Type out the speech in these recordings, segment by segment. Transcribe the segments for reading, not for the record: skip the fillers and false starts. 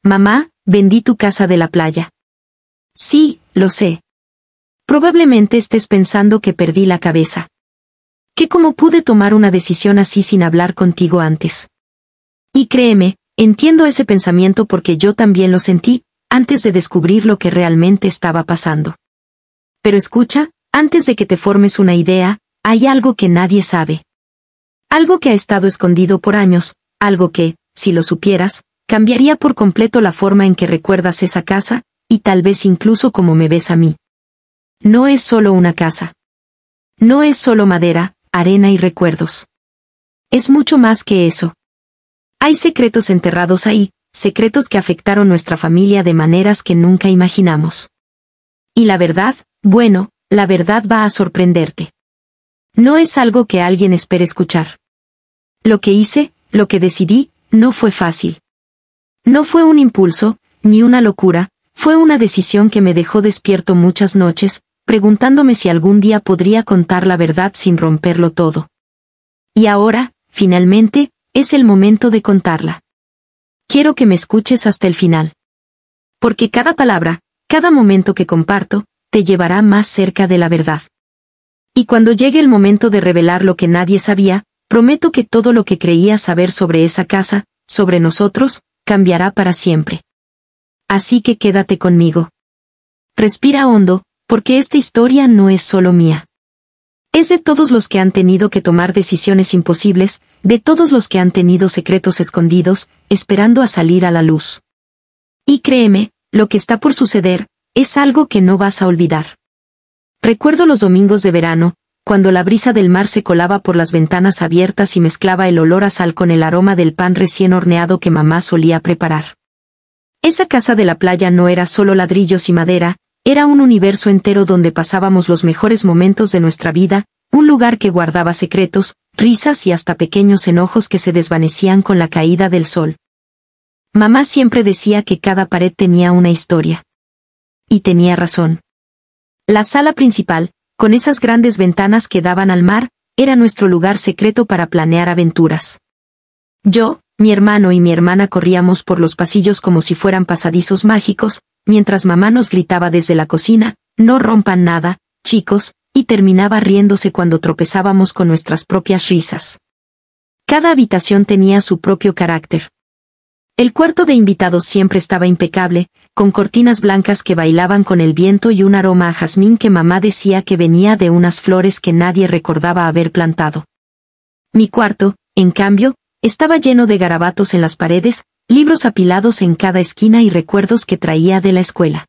Mamá, vendí tu casa de la playa. Sí, lo sé. Probablemente estés pensando que perdí la cabeza. ¿Que cómo pude tomar una decisión así sin hablar contigo antes? Y créeme, entiendo ese pensamiento porque yo también lo sentí, antes de descubrir lo que realmente estaba pasando. Pero escucha, antes de que te formes una idea, hay algo que nadie sabe. Algo que ha estado escondido por años, algo que, si lo supieras, cambiaría por completo la forma en que recuerdas esa casa, y tal vez incluso como me ves a mí. No es solo una casa. No es solo madera, arena y recuerdos. Es mucho más que eso. Hay secretos enterrados ahí, secretos que afectaron nuestra familia de maneras que nunca imaginamos. Y la verdad, bueno, la verdad va a sorprenderte. No es algo que alguien espere escuchar. Lo que hice, lo que decidí, no fue fácil. No fue un impulso, ni una locura, fue una decisión que me dejó despierto muchas noches, preguntándome si algún día podría contar la verdad sin romperlo todo. Y ahora, finalmente, es el momento de contarla. Quiero que me escuches hasta el final. Porque cada palabra, cada momento que comparto, te llevará más cerca de la verdad. Y cuando llegue el momento de revelar lo que nadie sabía, prometo que todo lo que creías saber sobre esa casa, sobre nosotros, cambiará para siempre. Así que quédate conmigo. Respira hondo, porque esta historia no es solo mía. Es de todos los que han tenido que tomar decisiones imposibles, de todos los que han tenido secretos escondidos, esperando a salir a la luz. Y créeme, lo que está por suceder, es algo que no vas a olvidar. Recuerdo los domingos de verano, cuando la brisa del mar se colaba por las ventanas abiertas y mezclaba el olor a sal con el aroma del pan recién horneado que mamá solía preparar. Esa casa de la playa no era solo ladrillos y madera, era un universo entero donde pasábamos los mejores momentos de nuestra vida, un lugar que guardaba secretos, risas y hasta pequeños enojos que se desvanecían con la caída del sol. Mamá siempre decía que cada pared tenía una historia. Y tenía razón. La sala principal, con esas grandes ventanas que daban al mar, era nuestro lugar secreto para planear aventuras. Yo, mi hermano y mi hermana corríamos por los pasillos como si fueran pasadizos mágicos, mientras mamá nos gritaba desde la cocina, no rompan nada, chicos, y terminaba riéndose cuando tropezábamos con nuestras propias risas. Cada habitación tenía su propio carácter. El cuarto de invitados siempre estaba impecable, con cortinas blancas que bailaban con el viento y un aroma a jazmín que mamá decía que venía de unas flores que nadie recordaba haber plantado. Mi cuarto, en cambio, estaba lleno de garabatos en las paredes, libros apilados en cada esquina y recuerdos que traía de la escuela.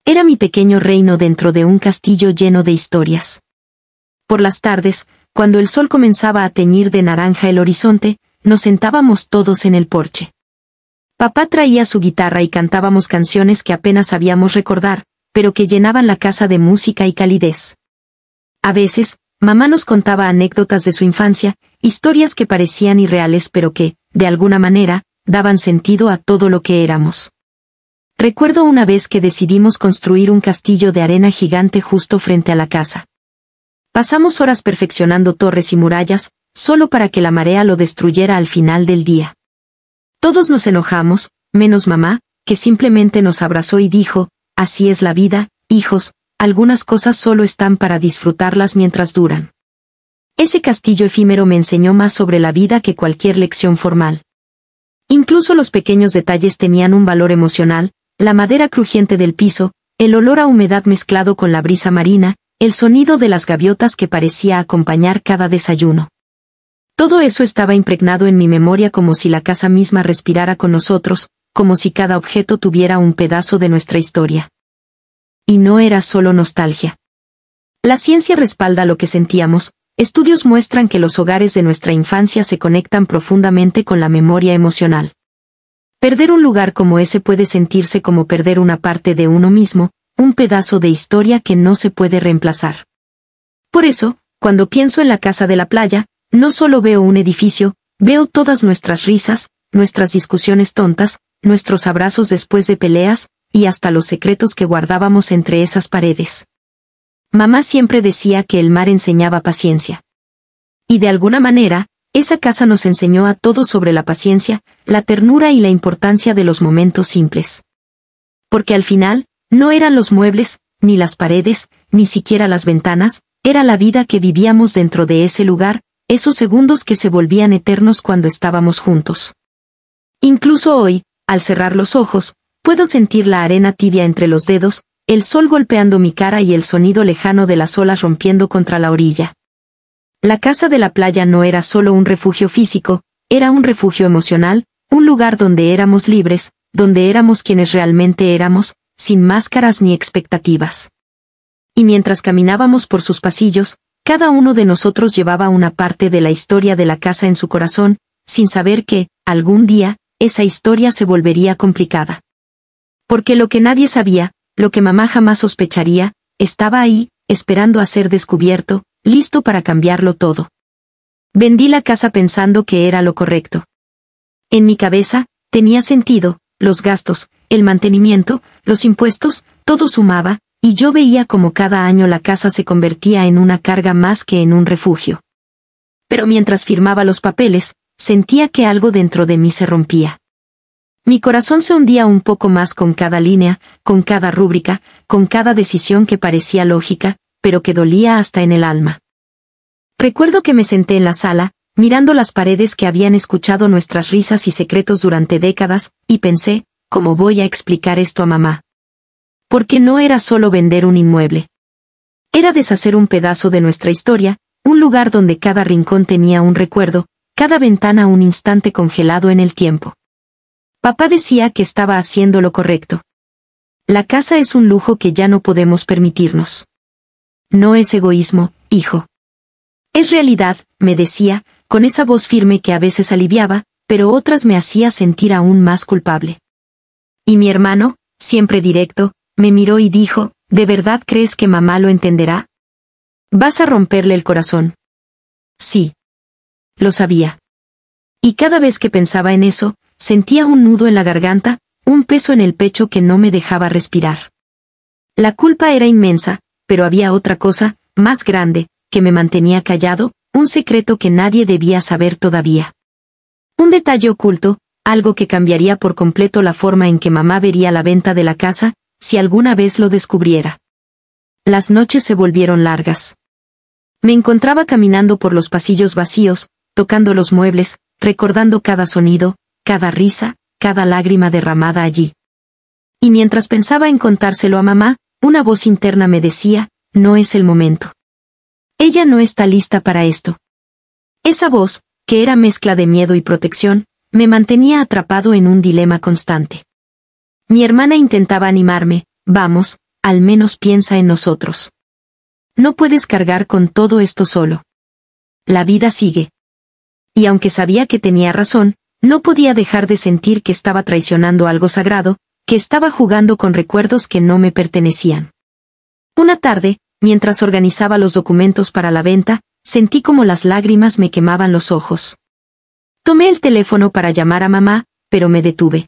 Era mi pequeño reino dentro de un castillo lleno de historias. Por las tardes, cuando el sol comenzaba a teñir de naranja el horizonte, nos sentábamos todos en el porche. Papá traía su guitarra y cantábamos canciones que apenas sabíamos recordar, pero que llenaban la casa de música y calidez. A veces, mamá nos contaba anécdotas de su infancia, historias que parecían irreales pero que, de alguna manera, daban sentido a todo lo que éramos. Recuerdo una vez que decidimos construir un castillo de arena gigante justo frente a la casa. Pasamos horas perfeccionando torres y murallas, solo para que la marea lo destruyera al final del día. Todos nos enojamos, menos mamá, que simplemente nos abrazó y dijo, así es la vida, hijos, algunas cosas solo están para disfrutarlas mientras duran. Ese castillo efímero me enseñó más sobre la vida que cualquier lección formal. Incluso los pequeños detalles tenían un valor emocional, la madera crujiente del piso, el olor a humedad mezclado con la brisa marina, el sonido de las gaviotas que parecía acompañar cada desayuno. Todo eso estaba impregnado en mi memoria como si la casa misma respirara con nosotros, como si cada objeto tuviera un pedazo de nuestra historia. Y no era solo nostalgia. La ciencia respalda lo que sentíamos, estudios muestran que los hogares de nuestra infancia se conectan profundamente con la memoria emocional. Perder un lugar como ese puede sentirse como perder una parte de uno mismo, un pedazo de historia que no se puede reemplazar. Por eso, cuando pienso en la casa de la playa, no solo veo un edificio, veo todas nuestras risas, nuestras discusiones tontas, nuestros abrazos después de peleas, y hasta los secretos que guardábamos entre esas paredes. Mamá siempre decía que el mar enseñaba paciencia. Y de alguna manera, esa casa nos enseñó a todos sobre la paciencia, la ternura y la importancia de los momentos simples. Porque al final, no eran los muebles, ni las paredes, ni siquiera las ventanas, era la vida que vivíamos dentro de ese lugar, esos segundos que se volvían eternos cuando estábamos juntos. Incluso hoy, al cerrar los ojos, puedo sentir la arena tibia entre los dedos, el sol golpeando mi cara y el sonido lejano de las olas rompiendo contra la orilla. La casa de la playa no era solo un refugio físico, era un refugio emocional, un lugar donde éramos libres, donde éramos quienes realmente éramos, sin máscaras ni expectativas. Y mientras caminábamos por sus pasillos, cada uno de nosotros llevaba una parte de la historia de la casa en su corazón, sin saber que, algún día, esa historia se volvería complicada. Porque lo que nadie sabía, lo que mamá jamás sospecharía, estaba ahí, esperando a ser descubierto, listo para cambiarlo todo. Vendí la casa pensando que era lo correcto. En mi cabeza, tenía sentido, los gastos, el mantenimiento, los impuestos, todo sumaba, y yo veía como cada año la casa se convertía en una carga más que en un refugio. Pero mientras firmaba los papeles, sentía que algo dentro de mí se rompía. Mi corazón se hundía un poco más con cada línea, con cada rúbrica, con cada decisión que parecía lógica, pero que dolía hasta en el alma. Recuerdo que me senté en la sala, mirando las paredes que habían escuchado nuestras risas y secretos durante décadas, y pensé, ¿cómo voy a explicar esto a mamá? Porque no era solo vender un inmueble. Era deshacer un pedazo de nuestra historia, un lugar donde cada rincón tenía un recuerdo, cada ventana un instante congelado en el tiempo. Papá decía que estaba haciendo lo correcto. La casa es un lujo que ya no podemos permitirnos. No es egoísmo, hijo. Es realidad, me decía, con esa voz firme que a veces aliviaba, pero otras me hacía sentir aún más culpable. Y mi hermano, siempre directo, me miró y dijo, ¿de verdad crees que mamá lo entenderá? ¿Vas a romperle el corazón? Sí. Lo sabía. Y cada vez que pensaba en eso, sentía un nudo en la garganta, un peso en el pecho que no me dejaba respirar. La culpa era inmensa, pero había otra cosa, más grande, que me mantenía callado, un secreto que nadie debía saber todavía. Un detalle oculto, algo que cambiaría por completo la forma en que mamá vería la venta de la casa, si alguna vez lo descubriera. Las noches se volvieron largas. Me encontraba caminando por los pasillos vacíos, tocando los muebles, recordando cada sonido, cada risa, cada lágrima derramada allí. Y mientras pensaba en contárselo a mamá, una voz interna me decía, no es el momento. Ella no está lista para esto. Esa voz, que era mezcla de miedo y protección, me mantenía atrapado en un dilema constante. Mi hermana intentaba animarme, vamos, al menos piensa en nosotros. No puedes cargar con todo esto solo. La vida sigue. Y aunque sabía que tenía razón, no podía dejar de sentir que estaba traicionando algo sagrado, que estaba jugando con recuerdos que no me pertenecían. Una tarde, mientras organizaba los documentos para la venta, sentí como las lágrimas me quemaban los ojos. Tomé el teléfono para llamar a mamá, pero me detuve.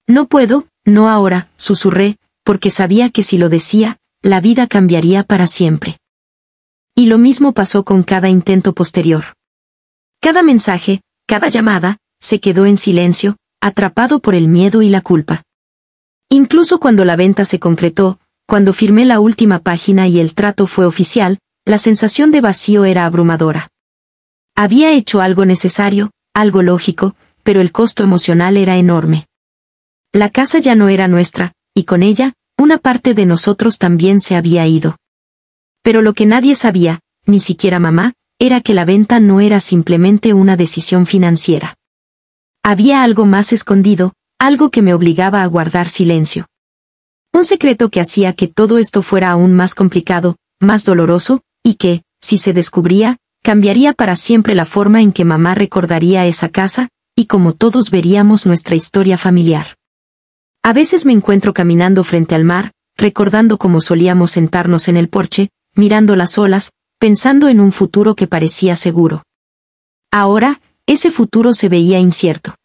No puedo, no ahora, susurré, porque sabía que si lo decía, la vida cambiaría para siempre. Y lo mismo pasó con cada intento posterior. Cada mensaje, cada llamada, se quedó en silencio, atrapado por el miedo y la culpa. Incluso cuando la venta se concretó, cuando firmé la última página y el trato fue oficial, la sensación de vacío era abrumadora. Había hecho algo necesario, algo lógico, pero el costo emocional era enorme. La casa ya no era nuestra, y con ella, una parte de nosotros también se había ido. Pero lo que nadie sabía, ni siquiera mamá, era que la venta no era simplemente una decisión financiera. Había algo más escondido, algo que me obligaba a guardar silencio. Un secreto que hacía que todo esto fuera aún más complicado, más doloroso, y que, si se descubría, cambiaría para siempre la forma en que mamá recordaría esa casa, y como todos veríamos nuestra historia familiar. A veces me encuentro caminando frente al mar, recordando cómo solíamos sentarnos en el porche, mirando las olas, pensando en un futuro que parecía seguro. Ahora, ese futuro se veía incierto.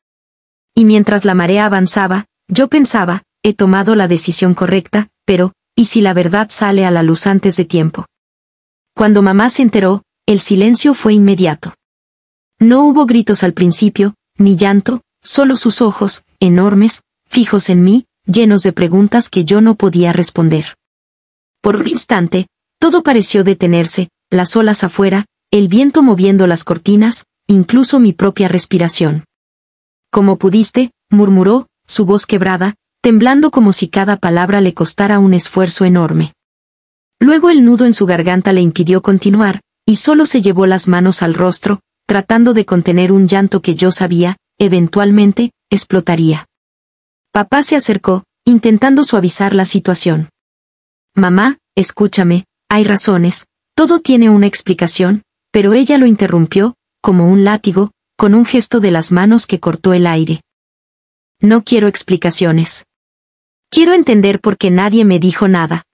Y mientras la marea avanzaba, yo pensaba, he tomado la decisión correcta, pero, ¿y si la verdad sale a la luz antes de tiempo? Cuando mamá se enteró, el silencio fue inmediato. No hubo gritos al principio, ni llanto, solo sus ojos, enormes, fijos en mí, llenos de preguntas que yo no podía responder. Por un instante, todo pareció detenerse, las olas afuera, el viento moviendo las cortinas, incluso mi propia respiración. «¿Cómo pudiste?», murmuró, su voz quebrada, temblando como si cada palabra le costara un esfuerzo enorme. Luego el nudo en su garganta le impidió continuar, y solo se llevó las manos al rostro, tratando de contener un llanto que yo sabía, eventualmente, explotaría. Papá se acercó, intentando suavizar la situación. «Mamá, escúchame, hay razones, todo tiene una explicación», pero ella lo interrumpió, como un látigo, con un gesto de las manos que cortó el aire. «No quiero explicaciones. Quiero entender por qué nadie me dijo nada».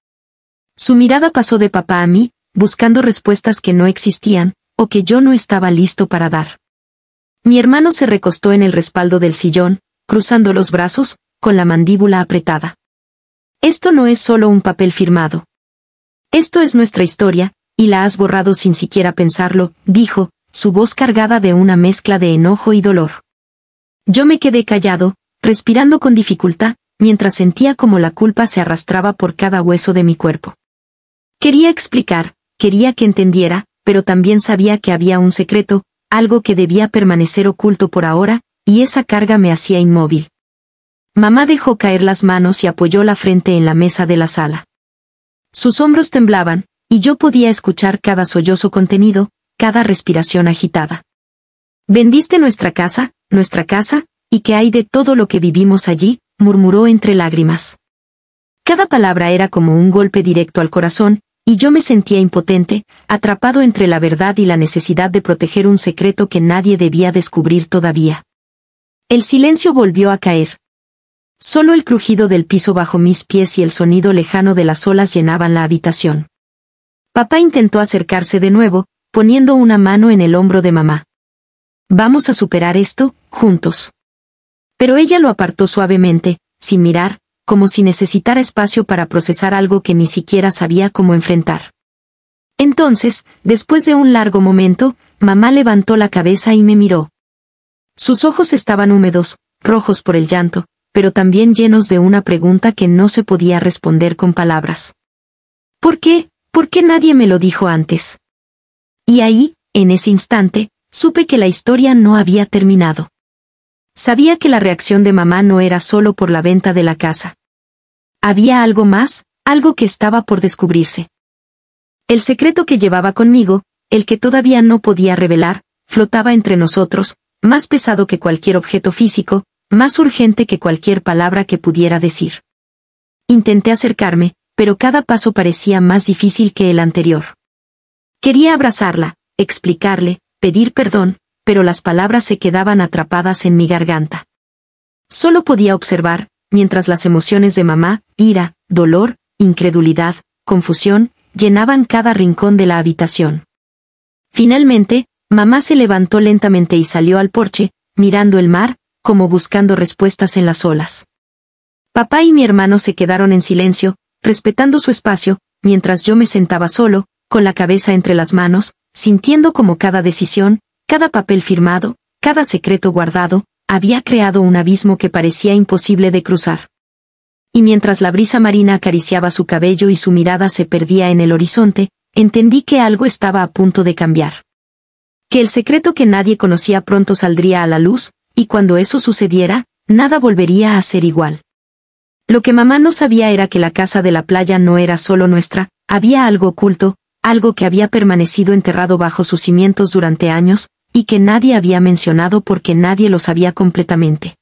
Su mirada pasó de papá a mí, buscando respuestas que no existían, o que yo no estaba listo para dar. Mi hermano se recostó en el respaldo del sillón, cruzando los brazos, con la mandíbula apretada. «Esto no es solo un papel firmado. Esto es nuestra historia, y la has borrado sin siquiera pensarlo», dijo, su voz cargada de una mezcla de enojo y dolor. Yo me quedé callado, respirando con dificultad, mientras sentía como la culpa se arrastraba por cada hueso de mi cuerpo. Quería explicar, quería que entendiera, pero también sabía que había un secreto, algo que debía permanecer oculto por ahora, y esa carga me hacía inmóvil. Mamá dejó caer las manos y apoyó la frente en la mesa de la sala. Sus hombros temblaban, y yo podía escuchar cada sollozo contenido, cada respiración agitada. «¿Vendiste nuestra casa, y qué hay de todo lo que vivimos allí?», murmuró entre lágrimas. Cada palabra era como un golpe directo al corazón, y yo me sentía impotente, atrapado entre la verdad y la necesidad de proteger un secreto que nadie debía descubrir todavía. El silencio volvió a caer. Solo el crujido del piso bajo mis pies y el sonido lejano de las olas llenaban la habitación. Papá intentó acercarse de nuevo, poniendo una mano en el hombro de mamá. «Vamos a superar esto, juntos». Pero ella lo apartó suavemente, sin mirar, como si necesitara espacio para procesar algo que ni siquiera sabía cómo enfrentar. Entonces, después de un largo momento, mamá levantó la cabeza y me miró. Sus ojos estaban húmedos, rojos por el llanto, pero también llenos de una pregunta que no se podía responder con palabras. «¿Por qué? ¿Por qué nadie me lo dijo antes?». Y ahí, en ese instante, supe que la historia no había terminado. Sabía que la reacción de mamá no era solo por la venta de la casa. Había algo más, algo que estaba por descubrirse. El secreto que llevaba conmigo, el que todavía no podía revelar, flotaba entre nosotros, más pesado que cualquier objeto físico, más urgente que cualquier palabra que pudiera decir. Intenté acercarme, pero cada paso parecía más difícil que el anterior. Quería abrazarla, explicarle, pedir perdón, pero las palabras se quedaban atrapadas en mi garganta. Solo podía observar, mientras las emociones de mamá, ira, dolor, incredulidad, confusión, llenaban cada rincón de la habitación. Finalmente, mamá se levantó lentamente y salió al porche, mirando el mar, como buscando respuestas en las olas. Papá y mi hermano se quedaron en silencio, respetando su espacio, mientras yo me sentaba solo, con la cabeza entre las manos, sintiendo como cada decisión, cada papel firmado, cada secreto guardado, había creado un abismo que parecía imposible de cruzar. Y mientras la brisa marina acariciaba su cabello y su mirada se perdía en el horizonte, entendí que algo estaba a punto de cambiar. Que el secreto que nadie conocía pronto saldría a la luz, y cuando eso sucediera, nada volvería a ser igual. Lo que mamá no sabía era que la casa de la playa no era solo nuestra, había algo oculto, algo que había permanecido enterrado bajo sus cimientos durante años, y que nadie había mencionado porque nadie lo sabía completamente.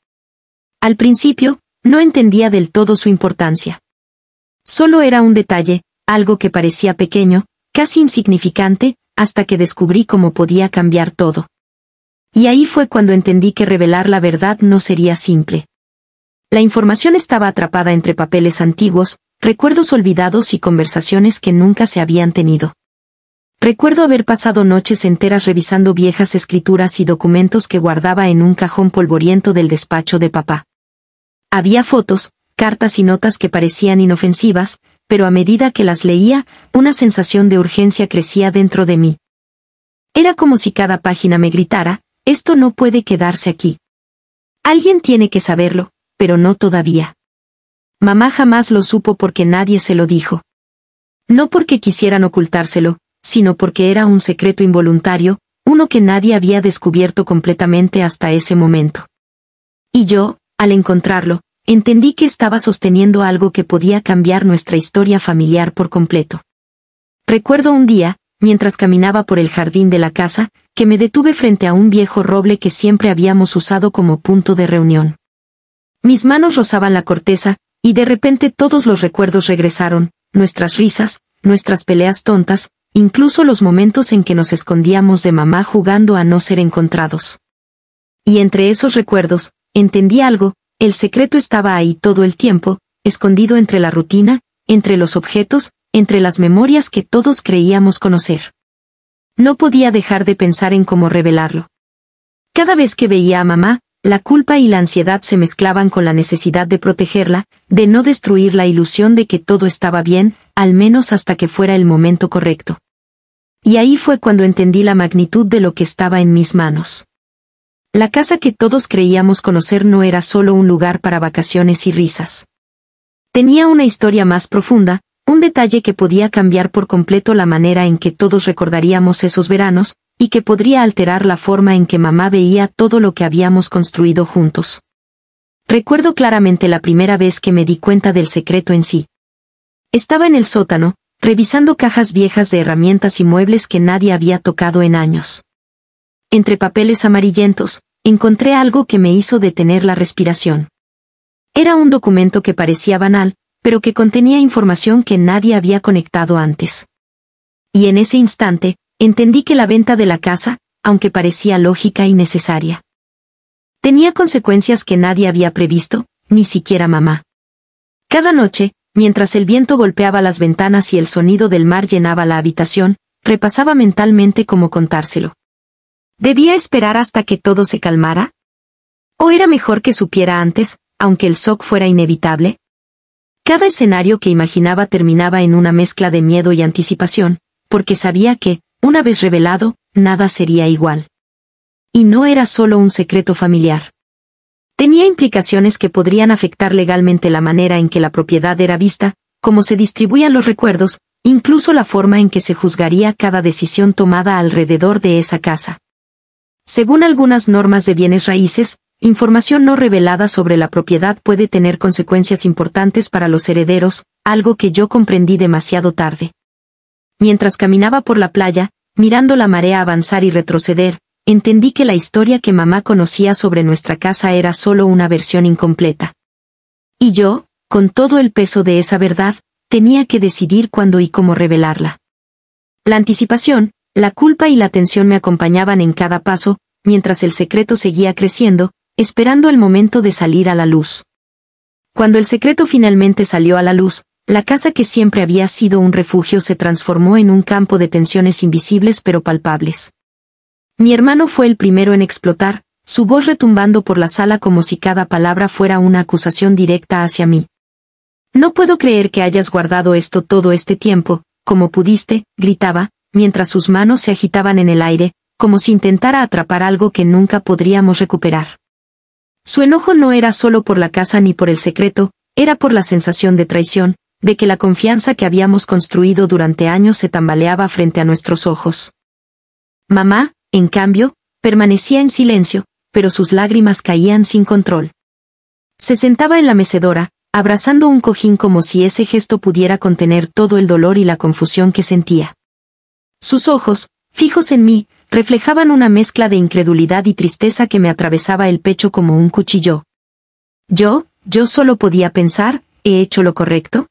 Al principio, no entendía del todo su importancia. Solo era un detalle, algo que parecía pequeño, casi insignificante, hasta que descubrí cómo podía cambiar todo. Y ahí fue cuando entendí que revelar la verdad no sería simple. La información estaba atrapada entre papeles antiguos, recuerdos olvidados y conversaciones que nunca se habían tenido. Recuerdo haber pasado noches enteras revisando viejas escrituras y documentos que guardaba en un cajón polvoriento del despacho de papá. Había fotos, cartas y notas que parecían inofensivas, pero a medida que las leía, una sensación de urgencia crecía dentro de mí. Era como si cada página me gritara, esto no puede quedarse aquí. Alguien tiene que saberlo, pero no todavía. Mamá jamás lo supo porque nadie se lo dijo. No porque quisieran ocultárselo, sino porque era un secreto involuntario, uno que nadie había descubierto completamente hasta ese momento. Y yo, al encontrarlo, entendí que estaba sosteniendo algo que podía cambiar nuestra historia familiar por completo. Recuerdo un día, mientras caminaba por el jardín de la casa, que me detuve frente a un viejo roble que siempre habíamos usado como punto de reunión. Mis manos rozaban la corteza, y de repente todos los recuerdos regresaron, nuestras risas, nuestras peleas tontas, incluso los momentos en que nos escondíamos de mamá jugando a no ser encontrados. Y entre esos recuerdos, entendí algo, el secreto estaba ahí todo el tiempo, escondido entre la rutina, entre los objetos, entre las memorias que todos creíamos conocer. No podía dejar de pensar en cómo revelarlo. Cada vez que veía a mamá, la culpa y la ansiedad se mezclaban con la necesidad de protegerla, de no destruir la ilusión de que todo estaba bien, al menos hasta que fuera el momento correcto. Y ahí fue cuando entendí la magnitud de lo que estaba en mis manos. La casa que todos creíamos conocer no era solo un lugar para vacaciones y risas. Tenía una historia más profunda, un detalle que podía cambiar por completo la manera en que todos recordaríamos esos veranos, y que podría alterar la forma en que mamá veía todo lo que habíamos construido juntos. Recuerdo claramente la primera vez que me di cuenta del secreto en sí. Estaba en el sótano, revisando cajas viejas de herramientas y muebles que nadie había tocado en años. Entre papeles amarillentos, encontré algo que me hizo detener la respiración. Era un documento que parecía banal, pero que contenía información que nadie había conectado antes. Y en ese instante, entendí que la venta de la casa, aunque parecía lógica y necesaria, tenía consecuencias que nadie había previsto, ni siquiera mamá. Cada noche, mientras el viento golpeaba las ventanas y el sonido del mar llenaba la habitación, repasaba mentalmente cómo contárselo. ¿Debía esperar hasta que todo se calmara? ¿O era mejor que supiera antes, aunque el shock fuera inevitable? Cada escenario que imaginaba terminaba en una mezcla de miedo y anticipación, porque sabía que, una vez revelado, nada sería igual. Y no era solo un secreto familiar. Tenía implicaciones que podrían afectar legalmente la manera en que la propiedad era vista, cómo se distribuían los recuerdos, incluso la forma en que se juzgaría cada decisión tomada alrededor de esa casa. Según algunas normas de bienes raíces, información no revelada sobre la propiedad puede tener consecuencias importantes para los herederos, algo que yo comprendí demasiado tarde. Mientras caminaba por la playa, mirando la marea avanzar y retroceder, entendí que la historia que mamá conocía sobre nuestra casa era solo una versión incompleta. Y yo, con todo el peso de esa verdad, tenía que decidir cuándo y cómo revelarla. La anticipación, la culpa y la tensión me acompañaban en cada paso, mientras el secreto seguía creciendo, esperando el momento de salir a la luz. Cuando el secreto finalmente salió a la luz, la casa que siempre había sido un refugio se transformó en un campo de tensiones invisibles pero palpables. Mi hermano fue el primero en explotar, su voz retumbando por la sala como si cada palabra fuera una acusación directa hacia mí. «No puedo creer que hayas guardado esto todo este tiempo, como pudiste», gritaba, mientras sus manos se agitaban en el aire, como si intentara atrapar algo que nunca podríamos recuperar. Su enojo no era solo por la casa ni por el secreto, era por la sensación de traición, de que la confianza que habíamos construido durante años se tambaleaba frente a nuestros ojos. Mamá, en cambio, permanecía en silencio, pero sus lágrimas caían sin control. Se sentaba en la mecedora, abrazando un cojín como si ese gesto pudiera contener todo el dolor y la confusión que sentía. Sus ojos, fijos en mí, reflejaban una mezcla de incredulidad y tristeza que me atravesaba el pecho como un cuchillo. Yo solo podía pensar, ¿he hecho lo correcto?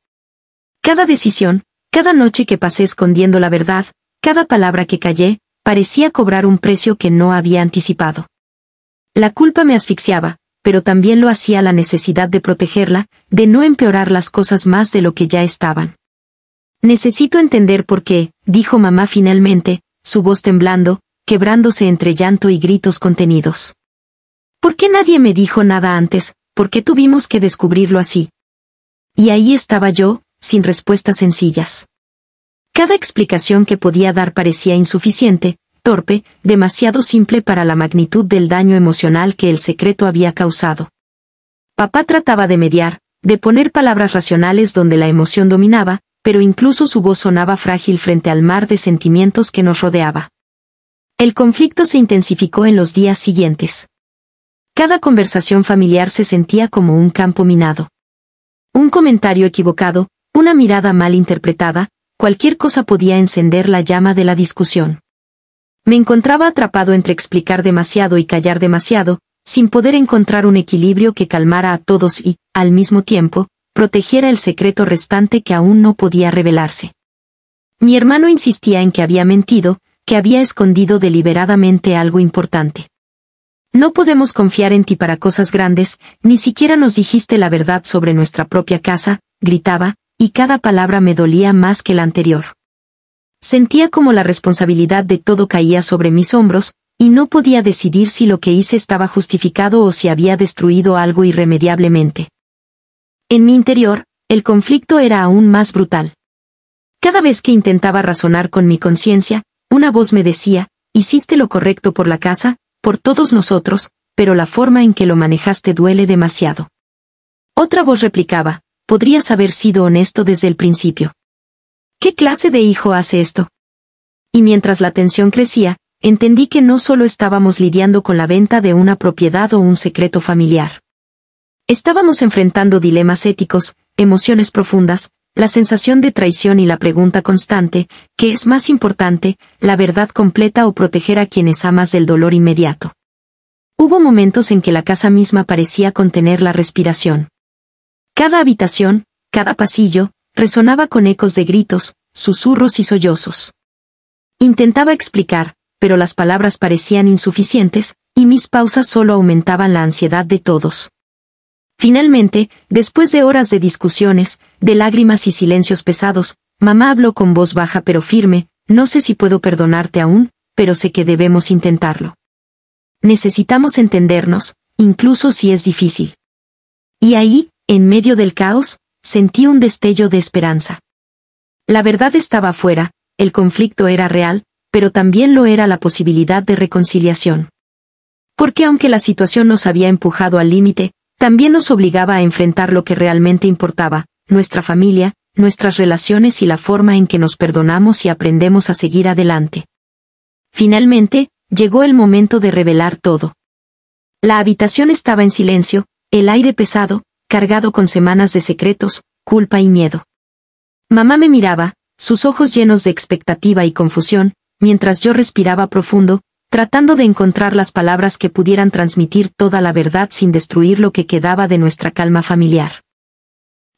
Cada decisión, cada noche que pasé escondiendo la verdad, cada palabra que callé, parecía cobrar un precio que no había anticipado. La culpa me asfixiaba, pero también lo hacía la necesidad de protegerla, de no empeorar las cosas más de lo que ya estaban. «Necesito entender por qué», dijo mamá finalmente, su voz temblando, quebrándose entre llanto y gritos contenidos. «¿Por qué nadie me dijo nada antes? ¿Por qué tuvimos que descubrirlo así?» Y ahí estaba yo, sin respuestas sencillas. Cada explicación que podía dar parecía insuficiente, torpe, demasiado simple para la magnitud del daño emocional que el secreto había causado. Papá trataba de mediar, de poner palabras racionales donde la emoción dominaba, pero incluso su voz sonaba frágil frente al mar de sentimientos que nos rodeaba. El conflicto se intensificó en los días siguientes. Cada conversación familiar se sentía como un campo minado. Un comentario equivocado, una mirada mal interpretada, cualquier cosa podía encender la llama de la discusión. Me encontraba atrapado entre explicar demasiado y callar demasiado, sin poder encontrar un equilibrio que calmara a todos y, al mismo tiempo, protegiera el secreto restante que aún no podía revelarse. Mi hermano insistía en que había mentido, que había escondido deliberadamente algo importante. No podemos confiar en ti para cosas grandes, ni siquiera nos dijiste la verdad sobre nuestra propia casa, gritaba, y cada palabra me dolía más que la anterior. Sentía como la responsabilidad de todo caía sobre mis hombros, y no podía decidir si lo que hice estaba justificado o si había destruido algo irremediablemente. En mi interior, el conflicto era aún más brutal. Cada vez que intentaba razonar con mi conciencia, una voz me decía, hiciste lo correcto por la casa, por todos nosotros, pero la forma en que lo manejaste duele demasiado. Otra voz replicaba, podrías haber sido honesto desde el principio. ¿Qué clase de hijo hace esto? Y mientras la tensión crecía, entendí que no solo estábamos lidiando con la venta de una propiedad o un secreto familiar. Estábamos enfrentando dilemas éticos, emociones profundas, la sensación de traición y la pregunta constante, ¿qué es más importante, la verdad completa o proteger a quienes amas del dolor inmediato? Hubo momentos en que la casa misma parecía contener la respiración. Cada habitación, cada pasillo, resonaba con ecos de gritos, susurros y sollozos. Intentaba explicar, pero las palabras parecían insuficientes, y mis pausas solo aumentaban la ansiedad de todos. Finalmente, después de horas de discusiones, de lágrimas y silencios pesados, mamá habló con voz baja pero firme, no sé si puedo perdonarte aún, pero sé que debemos intentarlo. Necesitamos entendernos, incluso si es difícil. Y ahí, en medio del caos, sentí un destello de esperanza. La verdad estaba afuera, el conflicto era real, pero también lo era la posibilidad de reconciliación. Porque aunque la situación nos había empujado al límite, también nos obligaba a enfrentar lo que realmente importaba, nuestra familia, nuestras relaciones y la forma en que nos perdonamos y aprendemos a seguir adelante. Finalmente, llegó el momento de revelar todo. La habitación estaba en silencio, el aire pesado, cargado con semanas de secretos, culpa y miedo. Mamá me miraba, sus ojos llenos de expectativa y confusión, mientras yo respiraba profundo, tratando de encontrar las palabras que pudieran transmitir toda la verdad sin destruir lo que quedaba de nuestra calma familiar.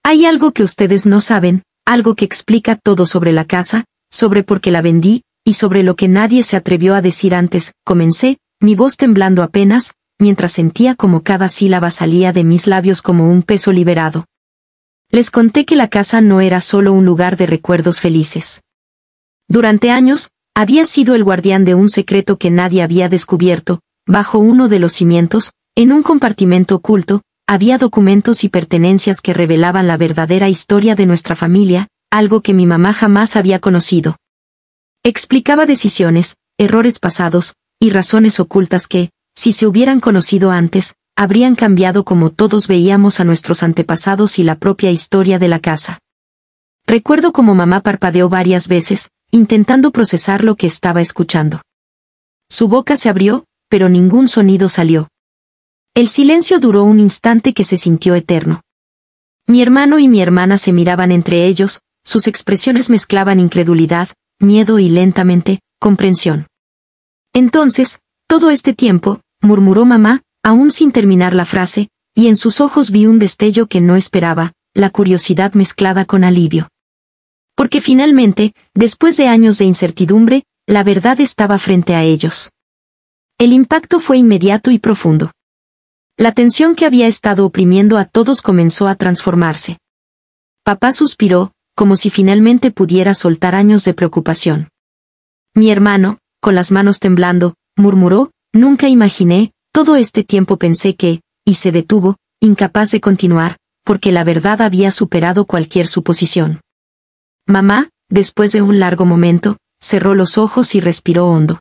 Hay algo que ustedes no saben, algo que explica todo sobre la casa, sobre por qué la vendí, y sobre lo que nadie se atrevió a decir antes, comencé, mi voz temblando apenas, mientras sentía como cada sílaba salía de mis labios como un peso liberado. Les conté que la casa no era solo un lugar de recuerdos felices. Durante años, había sido el guardián de un secreto que nadie había descubierto, bajo uno de los cimientos, en un compartimento oculto, había documentos y pertenencias que revelaban la verdadera historia de nuestra familia, algo que mi mamá jamás había conocido. Explicaba decisiones, errores pasados, y razones ocultas que, si se hubieran conocido antes, habrían cambiado como todos veíamos a nuestros antepasados y la propia historia de la casa. Recuerdo cómo mamá parpadeó varias veces, intentando procesar lo que estaba escuchando. Su boca se abrió, pero ningún sonido salió. El silencio duró un instante que se sintió eterno. Mi hermano y mi hermana se miraban entre ellos, sus expresiones mezclaban incredulidad, miedo y lentamente, comprensión. Entonces, todo este tiempo, murmuró mamá, aún sin terminar la frase, y en sus ojos vi un destello que no esperaba, la curiosidad mezclada con alivio. Porque finalmente, después de años de incertidumbre, la verdad estaba frente a ellos. El impacto fue inmediato y profundo. La tensión que había estado oprimiendo a todos comenzó a transformarse. Papá suspiró, como si finalmente pudiera soltar años de preocupación. Mi hermano, con las manos temblando, murmuró, nunca imaginé, todo este tiempo pensé que, y se detuvo, incapaz de continuar, porque la verdad había superado cualquier suposición. Mamá, después de un largo momento, cerró los ojos y respiró hondo.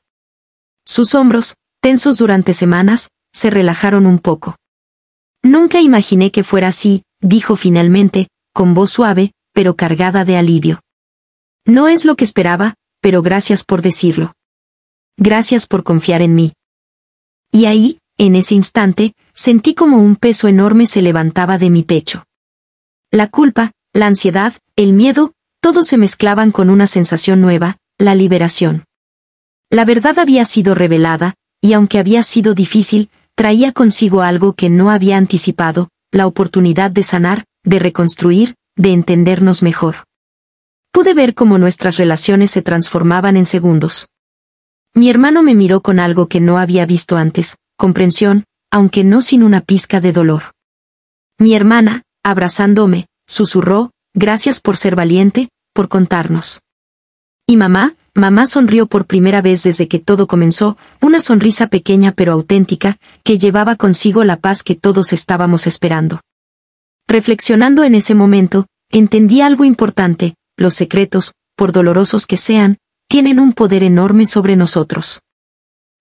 Sus hombros, tensos durante semanas, se relajaron un poco. Nunca imaginé que fuera así, dijo finalmente, con voz suave, pero cargada de alivio. No es lo que esperaba, pero gracias por decirlo. Gracias por confiar en mí. Y ahí, en ese instante, sentí como un peso enorme se levantaba de mi pecho. La culpa, la ansiedad, el miedo, todos se mezclaban con una sensación nueva, la liberación. La verdad había sido revelada, y aunque había sido difícil, traía consigo algo que no había anticipado, la oportunidad de sanar, de reconstruir, de entendernos mejor. Pude ver cómo nuestras relaciones se transformaban en segundos. Mi hermano me miró con algo que no había visto antes, comprensión, aunque no sin una pizca de dolor. Mi hermana, abrazándome, susurró, gracias por ser valiente, por contarnos. Y mamá sonrió por primera vez desde que todo comenzó, una sonrisa pequeña pero auténtica, que llevaba consigo la paz que todos estábamos esperando. Reflexionando en ese momento, entendí algo importante: los secretos, por dolorosos que sean, tienen un poder enorme sobre nosotros.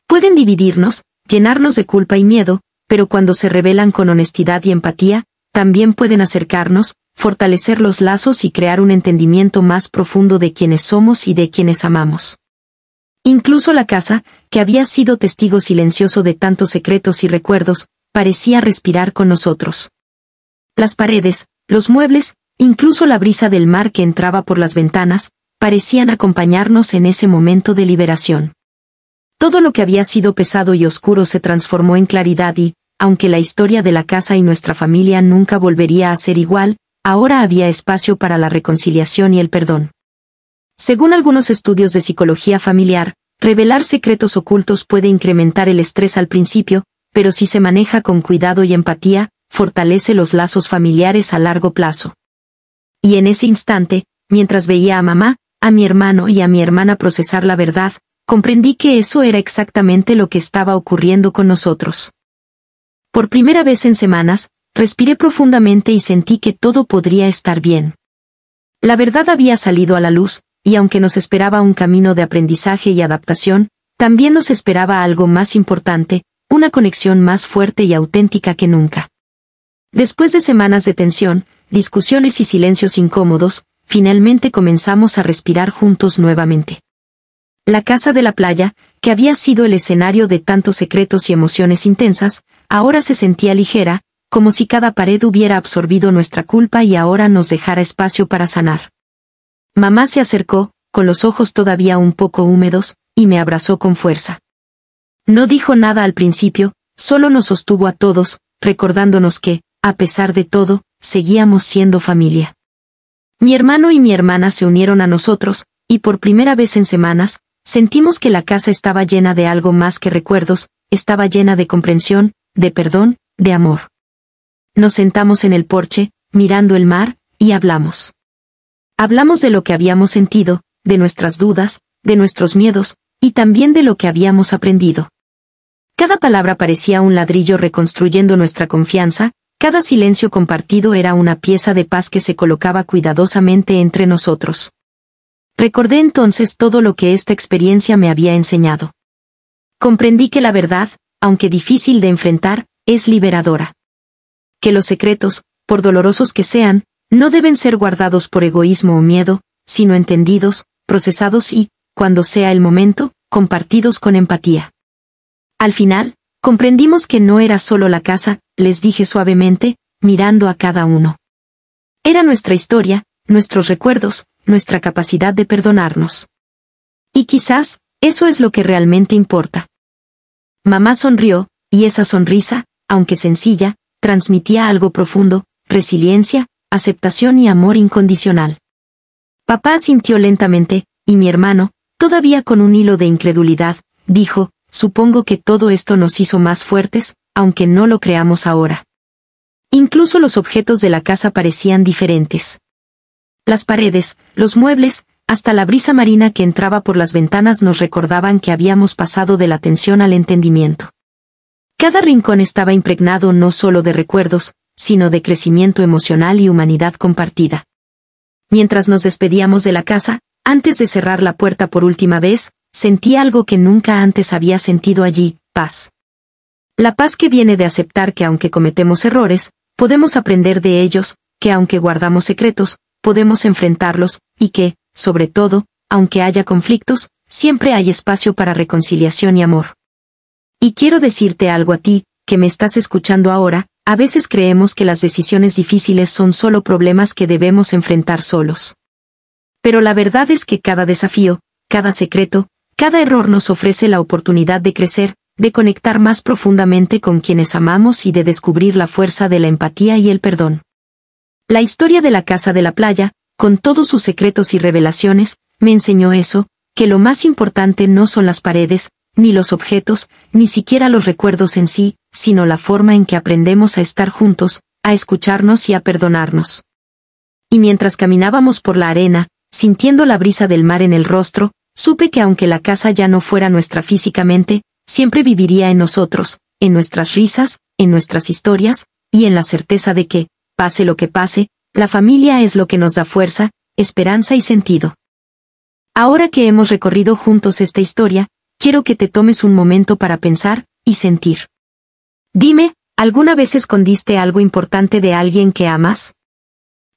Pueden dividirnos, llenarnos de culpa y miedo, pero cuando se revelan con honestidad y empatía, también pueden acercarnos, fortalecer los lazos y crear un entendimiento más profundo de quienes somos y de quienes amamos. Incluso la casa, que había sido testigo silencioso de tantos secretos y recuerdos, parecía respirar con nosotros. Las paredes, los muebles, incluso la brisa del mar que entraba por las ventanas, parecían acompañarnos en ese momento de liberación. Todo lo que había sido pesado y oscuro se transformó en claridad y, aunque la historia de la casa y nuestra familia nunca volvería a ser igual, ahora había espacio para la reconciliación y el perdón. Según algunos estudios de psicología familiar, revelar secretos ocultos puede incrementar el estrés al principio, pero si se maneja con cuidado y empatía, fortalece los lazos familiares a largo plazo. Y en ese instante, mientras veía a mamá, a mi hermano y a mi hermana procesar la verdad, comprendí que eso era exactamente lo que estaba ocurriendo con nosotros. Por primera vez en semanas, respiré profundamente y sentí que todo podría estar bien. La verdad había salido a la luz, y aunque nos esperaba un camino de aprendizaje y adaptación, también nos esperaba algo más importante, una conexión más fuerte y auténtica que nunca. Después de semanas de tensión, discusiones y silencios incómodos, finalmente comenzamos a respirar juntos nuevamente. La casa de la playa, que había sido el escenario de tantos secretos y emociones intensas, ahora se sentía ligera, como si cada pared hubiera absorbido nuestra culpa y ahora nos dejara espacio para sanar. Mamá se acercó, con los ojos todavía un poco húmedos, y me abrazó con fuerza. No dijo nada al principio, solo nos sostuvo a todos, recordándonos que, a pesar de todo, seguíamos siendo familia. Mi hermano y mi hermana se unieron a nosotros, y por primera vez en semanas, sentimos que la casa estaba llena de algo más que recuerdos, estaba llena de comprensión, de perdón, de amor. Nos sentamos en el porche, mirando el mar, y hablamos. Hablamos de lo que habíamos sentido, de nuestras dudas, de nuestros miedos, y también de lo que habíamos aprendido. Cada palabra parecía un ladrillo reconstruyendo nuestra confianza, cada silencio compartido era una pieza de paz que se colocaba cuidadosamente entre nosotros. Recordé entonces todo lo que esta experiencia me había enseñado. Comprendí que la verdad, aunque difícil de enfrentar, es liberadora. Que los secretos, por dolorosos que sean, no deben ser guardados por egoísmo o miedo, sino entendidos, procesados y, cuando sea el momento, compartidos con empatía. Al final, comprendimos que no era solo la casa, les dije suavemente, mirando a cada uno. Era nuestra historia, nuestros recuerdos, nuestra capacidad de perdonarnos. Y quizás, eso es lo que realmente importa. Mamá sonrió, y esa sonrisa, aunque sencilla, transmitía algo profundo, resiliencia, aceptación y amor incondicional. Papá asintió lentamente, y mi hermano, todavía con un hilo de incredulidad, dijo, supongo que todo esto nos hizo más fuertes, aunque no lo creamos ahora. Incluso los objetos de la casa parecían diferentes. Las paredes, los muebles, hasta la brisa marina que entraba por las ventanas nos recordaban que habíamos pasado de la tensión al entendimiento. Cada rincón estaba impregnado no solo de recuerdos, sino de crecimiento emocional y humanidad compartida. Mientras nos despedíamos de la casa, antes de cerrar la puerta por última vez, sentí algo que nunca antes había sentido allí, paz. La paz que viene de aceptar que aunque cometemos errores, podemos aprender de ellos, que aunque guardamos secretos, podemos enfrentarlos, y que, sobre todo, aunque haya conflictos, siempre hay espacio para reconciliación y amor. Y quiero decirte algo a ti, que me estás escuchando ahora, a veces creemos que las decisiones difíciles son solo problemas que debemos enfrentar solos. Pero la verdad es que cada desafío, cada secreto, cada error nos ofrece la oportunidad de crecer, de conectar más profundamente con quienes amamos y de descubrir la fuerza de la empatía y el perdón. La historia de la casa de la playa, con todos sus secretos y revelaciones, me enseñó eso, que lo más importante no son las paredes, ni los objetos, ni siquiera los recuerdos en sí, sino la forma en que aprendemos a estar juntos, a escucharnos y a perdonarnos. Y mientras caminábamos por la arena, sintiendo la brisa del mar en el rostro, supe que aunque la casa ya no fuera nuestra físicamente, siempre viviría en nosotros, en nuestras risas, en nuestras historias, y en la certeza de que, pase lo que pase, la familia es lo que nos da fuerza, esperanza y sentido. Ahora que hemos recorrido juntos esta historia, quiero que te tomes un momento para pensar y sentir. Dime, ¿alguna vez escondiste algo importante de alguien que amas?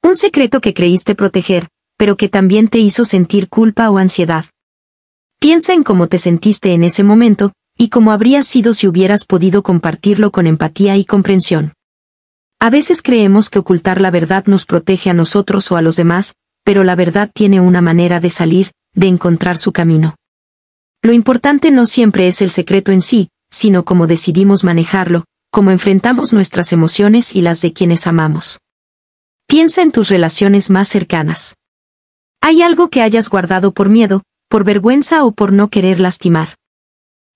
Un secreto que creíste proteger, pero que también te hizo sentir culpa o ansiedad. Piensa en cómo te sentiste en ese momento, y cómo habría sido si hubieras podido compartirlo con empatía y comprensión. A veces creemos que ocultar la verdad nos protege a nosotros o a los demás, pero la verdad tiene una manera de salir, de encontrar su camino. Lo importante no siempre es el secreto en sí, sino cómo decidimos manejarlo, cómo enfrentamos nuestras emociones y las de quienes amamos. Piensa en tus relaciones más cercanas. ¿Hay algo que hayas guardado por miedo, por vergüenza o por no querer lastimar?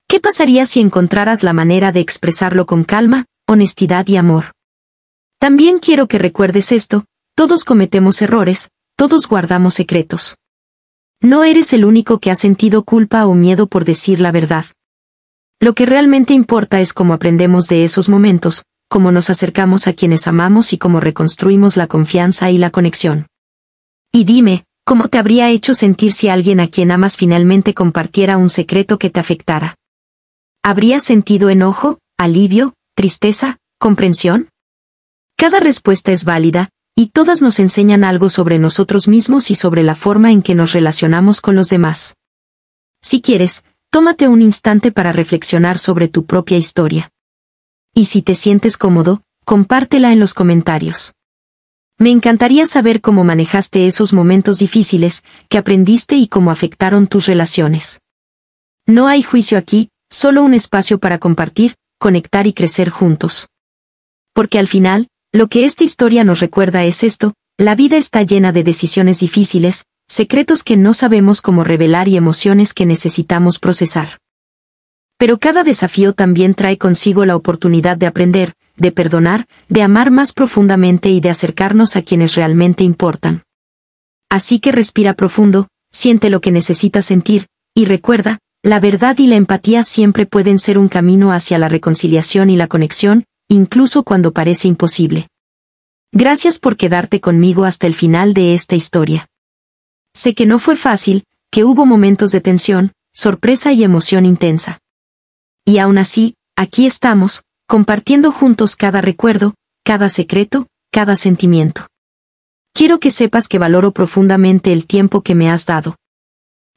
¿Qué pasaría si encontraras la manera de expresarlo con calma, honestidad y amor? También quiero que recuerdes esto, todos cometemos errores, todos guardamos secretos. No eres el único que ha sentido culpa o miedo por decir la verdad. Lo que realmente importa es cómo aprendemos de esos momentos, cómo nos acercamos a quienes amamos y cómo reconstruimos la confianza y la conexión. Y dime, ¿cómo te habría hecho sentir si alguien a quien amas finalmente compartiera un secreto que te afectara? ¿Habrías sentido enojo, alivio, tristeza, comprensión? Cada respuesta es válida, y todas nos enseñan algo sobre nosotros mismos y sobre la forma en que nos relacionamos con los demás. Si quieres, tómate un instante para reflexionar sobre tu propia historia. Y si te sientes cómodo, compártela en los comentarios. Me encantaría saber cómo manejaste esos momentos difíciles, que aprendiste y cómo afectaron tus relaciones. No hay juicio aquí, solo un espacio para compartir, conectar y crecer juntos. Porque al final, lo que esta historia nos recuerda es esto: la vida está llena de decisiones difíciles, secretos que no sabemos cómo revelar y emociones que necesitamos procesar. Pero cada desafío también trae consigo la oportunidad de aprender, de perdonar, de amar más profundamente y de acercarnos a quienes realmente importan. Así que respira profundo, siente lo que necesitas sentir, y recuerda, la verdad y la empatía siempre pueden ser un camino hacia la reconciliación y la conexión, incluso cuando parece imposible. Gracias por quedarte conmigo hasta el final de esta historia. Sé que no fue fácil, que hubo momentos de tensión, sorpresa y emoción intensa. Y aún así, aquí estamos, compartiendo juntos cada recuerdo, cada secreto, cada sentimiento. Quiero que sepas que valoro profundamente el tiempo que me has dado.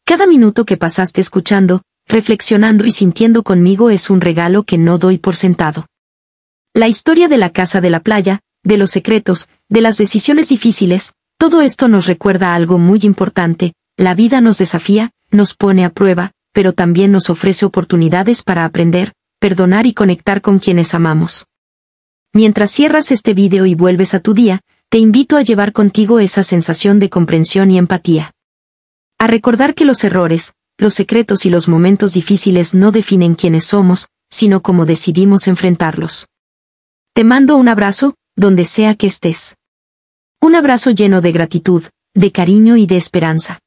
Cada minuto que pasaste escuchando, reflexionando y sintiendo conmigo es un regalo que no doy por sentado. La historia de la casa de la playa, de los secretos, de las decisiones difíciles, todo esto nos recuerda algo muy importante: la vida nos desafía, nos pone a prueba, pero también nos ofrece oportunidades para aprender, perdonar y conectar con quienes amamos. Mientras cierras este video y vuelves a tu día, te invito a llevar contigo esa sensación de comprensión y empatía. A recordar que los errores, los secretos y los momentos difíciles no definen quiénes somos, sino cómo decidimos enfrentarlos. Te mando un abrazo, donde sea que estés. Un abrazo lleno de gratitud, de cariño y de esperanza.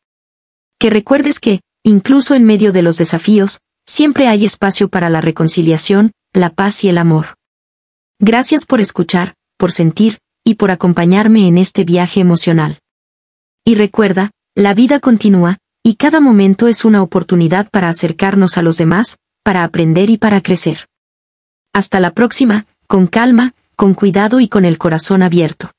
Que recuerdes que, incluso en medio de los desafíos, siempre hay espacio para la reconciliación, la paz y el amor. Gracias por escuchar, por sentir, y por acompañarme en este viaje emocional. Y recuerda, la vida continúa, Y cada momento es una oportunidad para acercarnos a los demás, para aprender y para crecer. Hasta la próxima, con calma, con cuidado y con el corazón abierto.